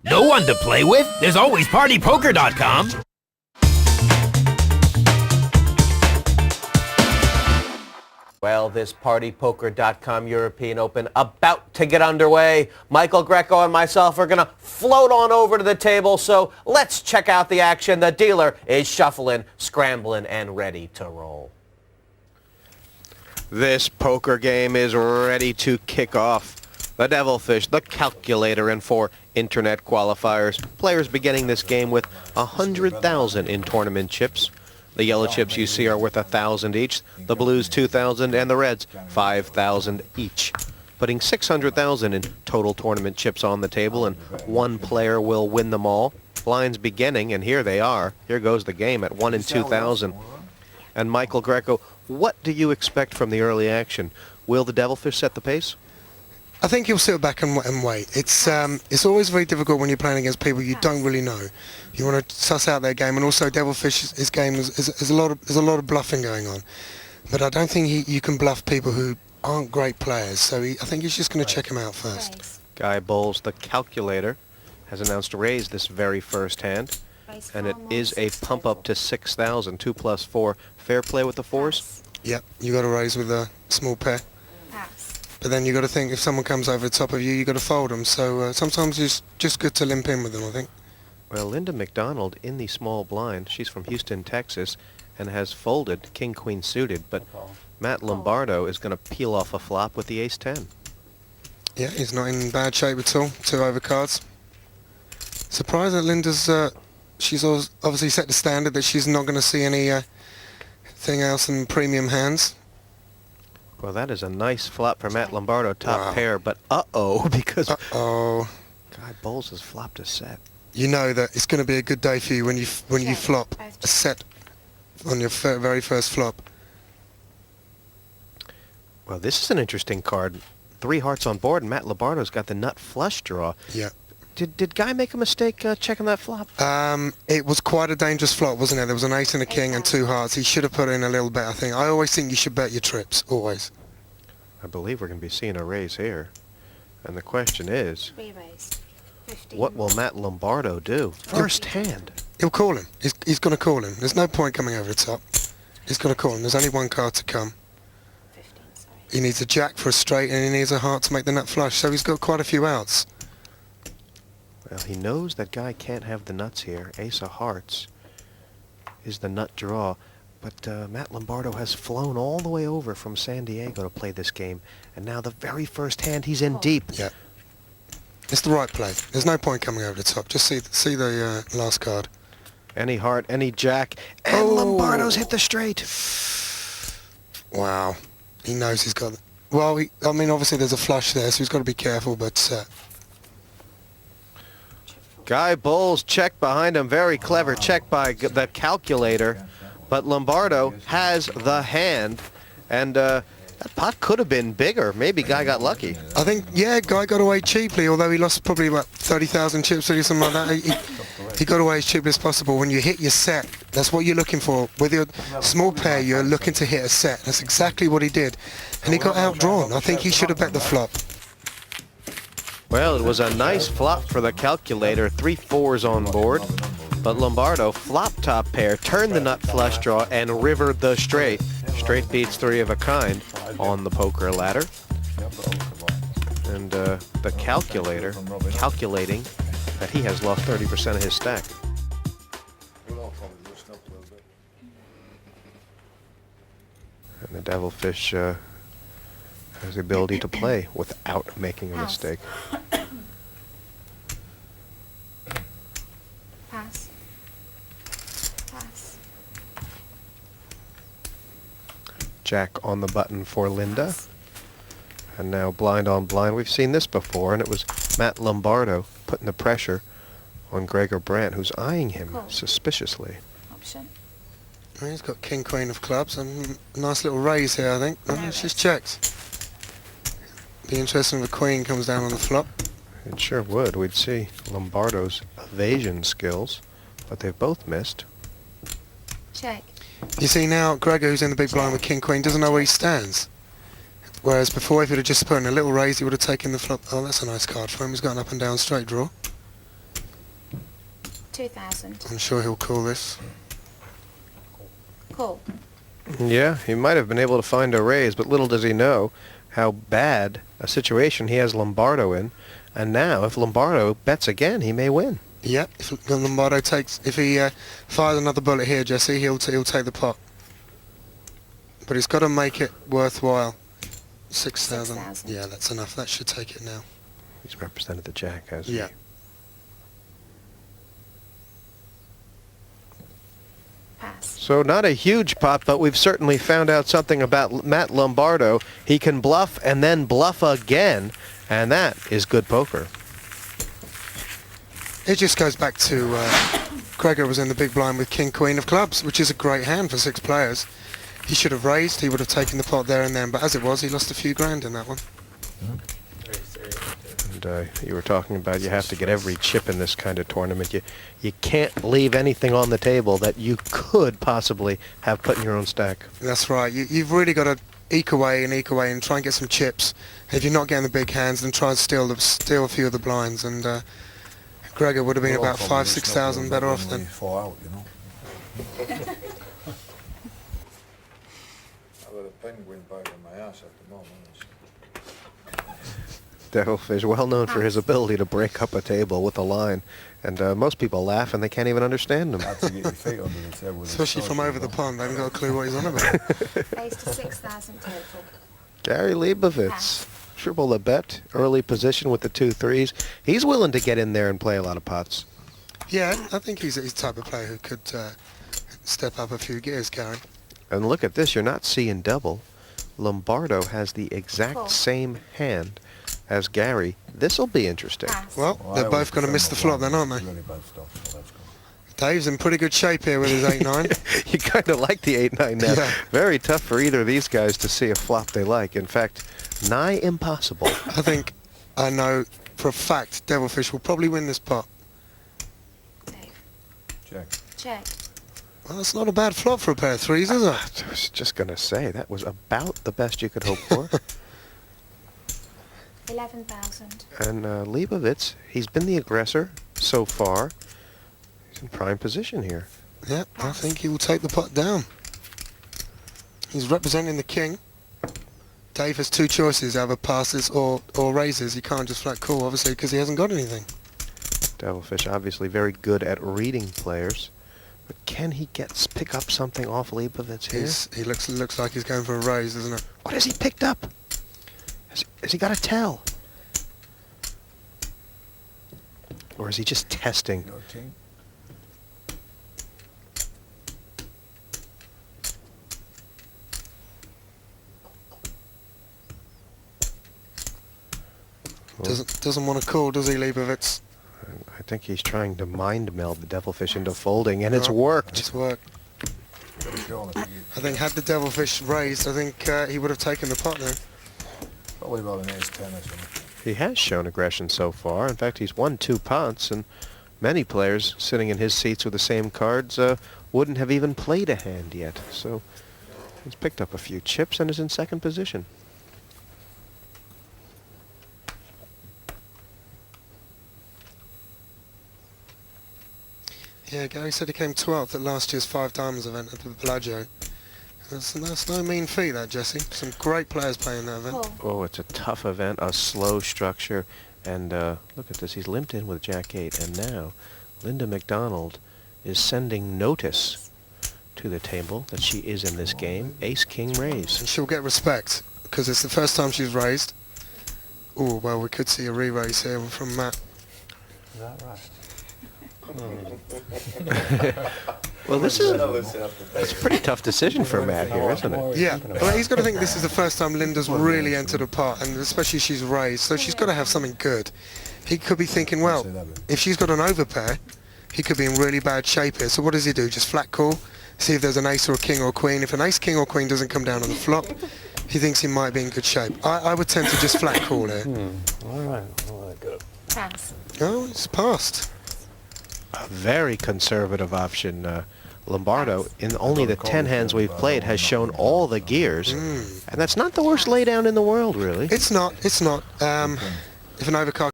No one to play with? There's always PartyPoker.com. Well, this PartyPoker.com European Open about to get underway. Michael Greco and myself are going to float on over to the table, so let's check out the action. The dealer is shuffling, scrambling, and ready to roll. This poker game is ready to kick off. The Devilfish, the calculator, and 4 internet qualifiers. Players beginning this game with 100,000 in tournament chips. The yellow chips you see are worth 1,000 each, the blues 2,000, and the reds 5,000 each. Putting 600,000 in total tournament chips on the table, and one player will win them all. Blinds beginning, and here they are. Here goes the game at 1 and 2,000. And Michael Greco, what do you expect from the early action? Will the Devilfish set the pace? I think he'll sit back and wait. It's always very difficult when you're playing against people you don't really know. You want to suss out their game, and also Devilfish's game is a lot of bluffing going on. But I don't think you can bluff people who aren't great players. So I think he's just going to check him out first. Guy Bowles, the calculator, has announced raise this very first hand, and it is a pump up to 6,000. 2 plus 4. Fair play with the fours. Yep, you got to raise with a small pair. But then you got to think if someone comes over the top of you, you got to fold them. So sometimes it's just good to limp in with them, I think. Well, Linda McDonald in the small blind. She's from Houston, Texas, and has folded king-queen suited. But Matt Lombardo is going to peel off a flop with the ace-10. Yeah, he's not in bad shape at all. 2 overcards. Surprised that Linda's... she's obviously set the standard that she's not going to see any thing else in premium hands. Well, that is a nice flop for Matt Lombardo, top pair, but uh-oh, because Guy Bowles has flopped a set. You know that it's going to be a good day for you when you flop a set on your very first flop. Well, this is an interesting card. 3 hearts on board, and Matt Lombardo's got the nut flush draw. Yeah. Did Guy make a mistake checking that flop? It was quite a dangerous flop, wasn't it? There was an ace and a king and 2 hearts. He should have put in a little bet, I think. I always think you should bet your trips, always. I believe we're going to be seeing a raise here. And the question is, what will Matt Lombardo do? First hand. He'll call him. He's going to call him. There's no point coming over the top. He's going to call him. There's only 1 card to come. He needs a jack for a straight, and he needs a heart to make the nut flush. So he's got quite a few outs. Well, he knows that Guy can't have the nuts here. Ace of hearts is the nut draw. But Matt Lombardo has flown all the way over from San Diego to play this game. And now the very first hand, he's in deep. Yeah. It's the right play. There's no point coming over the top. Just see the last card. Any heart, any jack. And Lombardo's hit the straight. Wow. He knows he's got... Well, I mean, obviously there's a flush there, so he's got to be careful, but... Guy Bowles check behind him. Very clever check by the calculator. But Lombardo has the hand. And that pot could have been bigger. Maybe Guy got lucky. I think, yeah, Guy got away cheaply, although he lost probably about 30,000 chips or something like that. He got away as cheaply as possible. When you hit your set, that's what you're looking for. With your small pair, you're looking to hit a set. That's exactly what he did. And he got outdrawn. I think he should have bet the flop. Well, it was a nice flop for the calculator. 3 4s on board. But Lombardo, flop top pair, turned the nut flush draw, and rivered the straight. Straight beats 3 of a kind on the poker ladder. And the calculator calculating that he has lost 30% of his stack. And the Devilfish has the ability to play without making a mistake. Pass. Pass. Jack on the button for Linda. And now blind on blind. We've seen this before, and it was Matt Lombardo putting the pressure on Gregor Brandt, who's eyeing him suspiciously. Option. He's got king, queen of clubs, and a nice little raise here, I think. She's checked. Be interesting if the queen comes down on the flop. It sure would. We'd see Lombardo's evasion skills, but they've both missed. Check. You see now, Gregor, who's in the big blind with king, queen, doesn't know where he stands. Whereas before, if he'd have just put in a little raise, he would have taken the flop. Oh, that's a nice card for him. He's got an up and down straight draw. 2,000. I'm sure he'll call this. Call. Yeah, he might have been able to find a raise, but little does he know how bad a situation he has Lombardo in. And now, if Lombardo bets again, he may win. Yep, if Lombardo if he fires another bullet here, Jesse, he'll take the pot. But he's got to make it worthwhile. 6,000. 6,000. Yeah, that's enough. That should take it now. He's represented the jack, hasn't he? Yeah. Pass. So not a huge pot, but we've certainly found out something about Matt Lombardo. He can bluff and then bluff again, and that is good poker. It just goes back to Gregor was in the big blind with King Queen of clubs, which is a great hand for 6 players. He should have raised, he would have taken the pot there and then, but as it was, he lost a few grand in that one. And you were talking about you have to get every chip in this kind of tournament. You can't leave anything on the table that you could possibly have put in your own stack. That's right. You've really got to eke away and try and get some chips. If you're not getting the big hands, then try and steal a few of the blinds. And Gregor would have been about 5,000-6,000 better off then. Fall out, you know. I've got a penguin biting my ass at the moment. Devilfish, well known for his ability to break up a table with a line. And most people laugh and they can't even understand him. Have to get your feet under the table. Especially from over the pond, they haven't got a clue what he's on about. Raise to 6,000 total. Gary Leibovitz, triple the bet, early position with the 2-3s. He's willing to get in there and play a lot of pots. Yeah, I think he's the type of player who could step up a few gears, Gary. And look at this, you're not seeing double. Lombardo has the exact Cool. same hand as Gary. This'll be interesting. Pass. Well, they're both going to miss the flop then, aren't they? Really bad stuff, so let's go. Dave's in pretty good shape here with his 8-9. You kind of like the 8-9 now. Yeah. Very tough for either of these guys to see a flop they like. In fact, nigh impossible. I know for a fact Devilfish will probably win this pot. Dave. Check. Check. Well, that's not a bad flop for a pair of 3s, is it? I was just going to say, that was about the best you could hope for. 11,000. And Leibovitz, he's been the aggressor so far. He's in prime position here. Yep, I think he will take the pot down. He's representing the king. Dave has 2 choices, either passes or raises. He can't just flat call, obviously, because he hasn't got anything. Devilfish obviously very good at reading players. But can he pick up something off Leibovitz here? He looks like he's going for a raise, doesn't it? What has he picked up? Has he got a tell? Or is he just testing? Your king. Well, Doesn't want to call, does he, Leibovitz? I think he's trying to mind meld the Devilfish into folding, and it's No, worked. It's worked. Gotta go on it. I think had the Devilfish raised, I think he would have taken the pot there. Probably about an ace-10 or something. He has shown aggression so far. In fact, he's won 2 pots, and many players sitting in his seats with the same cards wouldn't have even played a hand yet. So he's picked up a few chips and is in second position. Yeah, Gary said he came 12th at last year's 5 Diamonds event at the Bellagio. That's no mean feat, that, Jesse. Some great players playing that event. Call. Oh, it's a tough event, a slow structure. And look at this, he's limped in with Jack-8. And now Linda McDonald is sending notice to the table that she is in this game. Ace-King raise. And she'll get respect, because it's the first time she's raised. Oh, well, we could see a re-raise here from Matt. Is that right? Well, this is it's a pretty tough decision for Matt here, isn't it? Yeah, well, he's got to think this is the first time Linda's really entered a pot, and especially she's raised, so she's got to have something good. He could be thinking, well, if she's got an overpair, he could be in really bad shape here. So what does he do? Just flat call, see if there's an ace or a king or a queen. If an ace, king or queen doesn't come down on the flop, he thinks he might be in good shape. I would tend to just flat call here. All right. Well, good. Pass. Oh, it's passed. A very conservative option. Lombardo, in only the 10 hands we've played, has shown all the gears. And that's not the worst laydown in the world, really. It's not. If an overcard